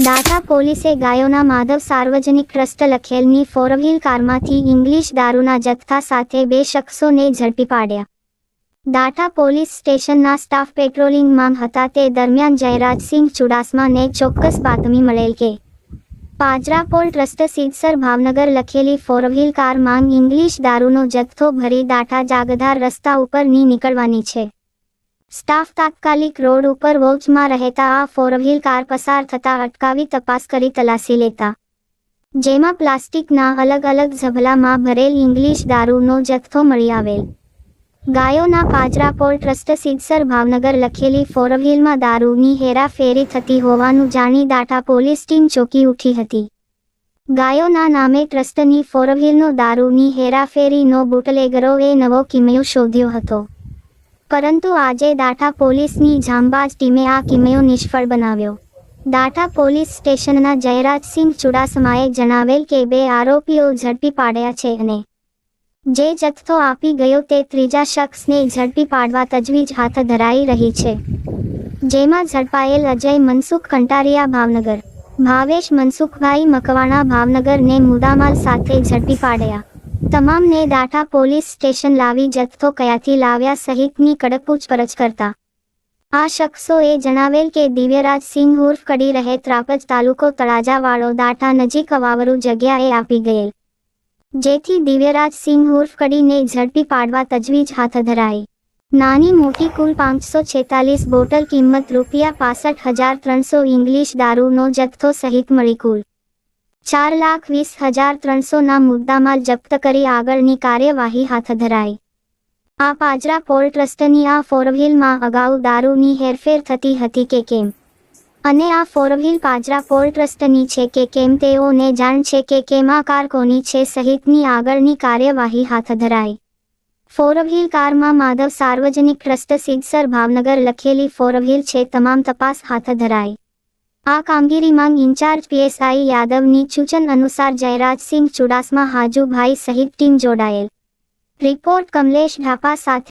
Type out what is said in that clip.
દાતા પોલીસે ગાયોના માધવ સાર્વજનિક ટ્રસ્ટ લખેલની ફોરવ્હીલ કારમાંથી ઇંગ્લિશ દારૂના જથ્થા સાથે 2 શખ્સોને ઝડપી પાડ્યા. દાતા પોલીસ સ્ટેશનના સ્ટાફ પેટ્રોલિંગમાં હતા તે દરમિયાન જયરાજસિંહ ચુડાસમાને ચોક્કસ બાતમી મળેલ કે પાજરાપોળ ટ્રસ્ટ સિદ્ધસર ભાવનગર લખેલી ફોરવ્હીલ કારમાં ઇંગ્લિશ દારૂનો જથ્થો ભરી દાતા જાગધાર રસ્તા ઉપરની નીકળવાની છે. સ્ટાફ તાત્કાલિક રોડ ઉપર વોચમાં રહેતા આ ફોરવ્હીલ કાર પસાર થતાં અટકાવી તપાસ કરી તલાશી લેતા જેમાં પ્લાસ્ટિકના અલગ અલગ ઝભલામાં ભરેલ ઇંગ્લિશ દારૂનો જથ્થો મળી આવેલ. ગાયોના પાજરાપોળ ટ્રસ્ટ સિદ્ધસર ભાવનગર લખેલી ફોરવ્હીલમાં દારૂની હેરાફેરી થતી હોવાનું જાણી દાતા પોલીસ ટીમ ચોંકી ઉઠી હતી. ગાયોના નામે ટ્રસ્ટની ફોરવ્હીલનો દારૂની હેરાફેરીનો બુટલેગરોએ નવો કિમિયો શોધ્યો હતો. પરંતુ આજે દાતા પોલીસની જાંબાજ ટીમે આ કિમિયો નિષ્ફળ બનાવ્યો. દાતા પોલીસ સ્ટેશનના જયરાજસિંહ ચુડાસમાએ જણાવેલ કે 2 આરોપીઓ ઝડપી પાડ્યા છે અને જે જથ્થો આપી ગયો તે ત્રીજા શખ્સને ઝડપી પાડવા તજવીજ હાથ ધરાઈ રહી છે. જેમાં ઝડપાયેલ અજય મનસુખ કંટારિયા ભાવનગર, ભાવેશ મનસુખભાઈ મકવાણા ભાવનગરને મુદ્દામાલ સાથે ઝડપી પાડ્યા. તમામને દાતા પોલીસ સ્ટેશન લાવી જથ્થો કયાથી લાવ્યા સહિતની કડક પૂછપરછ કરતા આ શખ્સોએ જણાવેલ કે દિવ્યરાજસિંહ ઉર્ફ કડી રહે ત્રાપજ તાલુકો તળાજાવાળો દાતા નજીક અવાવરુ જગ્યાએ આપી ગયેલ, જેથી દિવ્યરાજસિંહ ઉર્ફ કડીને ઝડપી પાડવા તજવીજ હાથ ધરાઈ. નાની મોટી કુલ 546 બોટલ કિંમત ₹65,300 ઇંગ્લિશ દારૂનો જથ્થો સહિત મળી કુલ ₹4,20,300ના મુદ્દામાલ જપ્ત કરી આગળની કાર્યવાહી હાથ ધરાઈ. આ પાજરાપોળ ટ્રસ્ટની આ ફોરવ્હીલમાં અગાઉ દારૂની હેરફેર થતી હતી કે કેમ અને આ ફોરવ્હીલ પાજરાપોળ ટ્રસ્ટની છે કે કેમ તેઓને જાણ છે કે કેમ આ કાર કોની છે સહિતની આગળની કાર્યવાહી હાથ ધરાઈ. ફોરવ્હીલ કારમાં માધવ સાર્વજનિક ટ્રસ્ટ સિદ્ધસર ભાવનગર લખેલી ફોરવ્હીલ છે. તમામ તપાસ હાથ ધરાઈ. આ કામગીરીમાં ઇન્ચાર્જ પીએસઆઈ યાદવની સૂચન અનુસાર જયરાજસિંહ ચુડાસમા હાજુભાઈ સહિત ટીમ જોડાયેલ. રિપોર્ટ કમલેશ ઢાપા સાથે